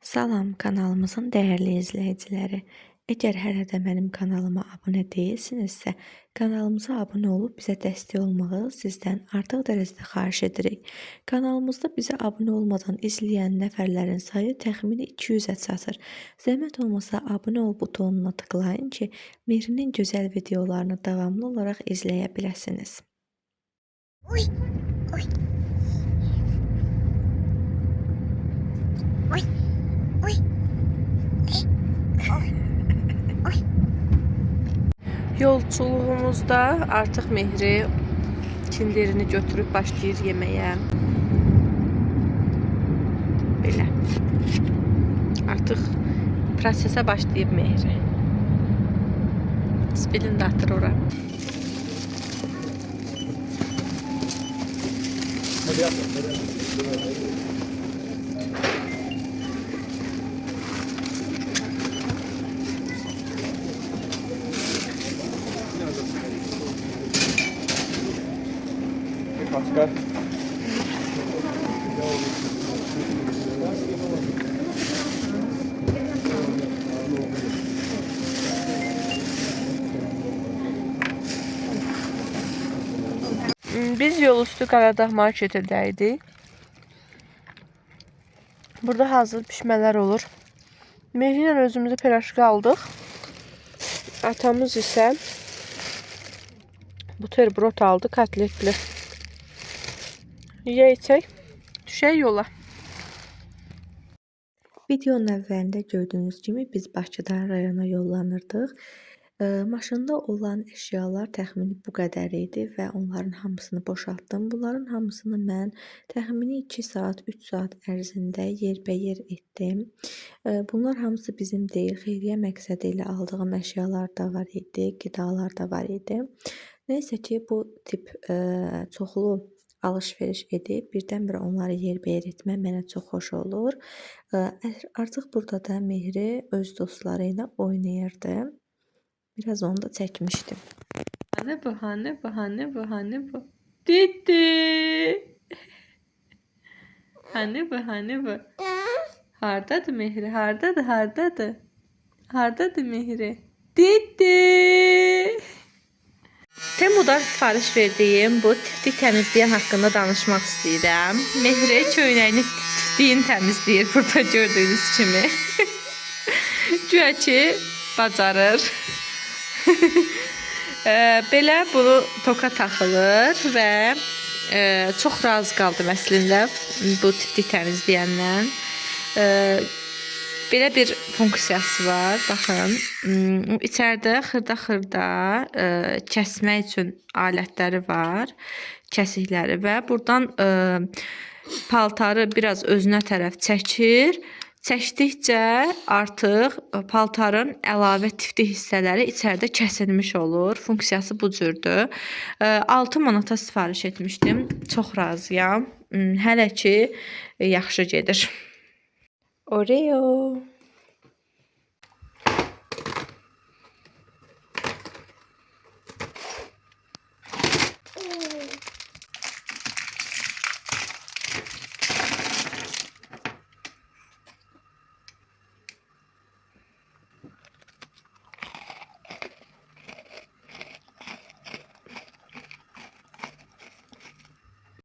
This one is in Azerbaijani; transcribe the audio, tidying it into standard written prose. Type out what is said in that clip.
Salam kanalımızın dəyərli izləyiciləri. Əgər hələ də mənim kanalıma abunə deyilsinizsə, kanalımıza abunə olub bizə dəstək olmağı sizdən artıq dərəcədə xahiş edirik. Kanalımızda bizə abunə olmadan izləyən nəfərlərin sayı təxmini 200-ə çatır. Zəhmət olmasa abunə ol butonuna tıklayın ki, Mehrinin gözəl videolarını davamlı olaraq izləyə biləsiniz. Uy, uy. Uy, uy. Uy, uy. Yolculuğumuzda artıq Mehri kinderini götürüb başlayır yeməyə. Belə. Artıq prosesə başlayıb Mehri. Spilini də atır ora. Başka? Biz yolüstü Qaradağ marketindəydik. Burada hazır pişmələr olur. Mehri ilə özümüzə piraşka aldıq. Atamız isə buterbrot aldı, kotletli. Yeyəcək, düşək yola. Videonun əvvəlində gördüyünüz kimi biz Bakıdan rayona yollanırdıq. Maşında olan əşyalar təxmini bu qədər idi və onların hamısını boşaltdım. Bunların hamısını mən təxmini 2 saat, 3 saat ərzində yerbəyer etdim. Bunlar hamısı bizim deyil, xeyriyyə məqsədi ilə aldığım əşyalar da var idi, qidalar da var idi. Nəysə ki, bu tip çoxlu alış-veriş edib birdən-birə onları yerbəyer etmək mənə çox xoş olur. Artıq burada da Mehri öz dostları ilə oynayırdı. Biraz onu da çəkmişdim. Hanı bu, hanı bu, hanı bu, hanı bu. Didi. Hanı bu, hanı bu. Hardadır Mehri, hardadır, hardadır. Hardadır Mehri. Didi. Temu'dan sifariş verdiyim bu tiftik təmizləyən haqqında danışmaq istəyirəm. Mehri köynəyini tiftiyin təmizləyir burada gördüyünüz kimi. Güya ki bacarır. Belə bunu toka taxılır və çox razı qaldım əslində bu tiftik təmizləyəndən. Belə bir funksiyası var. Baxın, içəridə xırda-xırda kəsmək üçün alətləri var, kəsikləri və buradan paltarı biraz özünə tərəf çəkir. Çəkdikcə artıq paltarın əlavə tiftik hissələri içəridə kəsilmiş olur. Funksiyası bu cürdür. 6 manata sifariş etmişdim. Çox razıyam. Hələ ki yaxşı gedir. Oreo.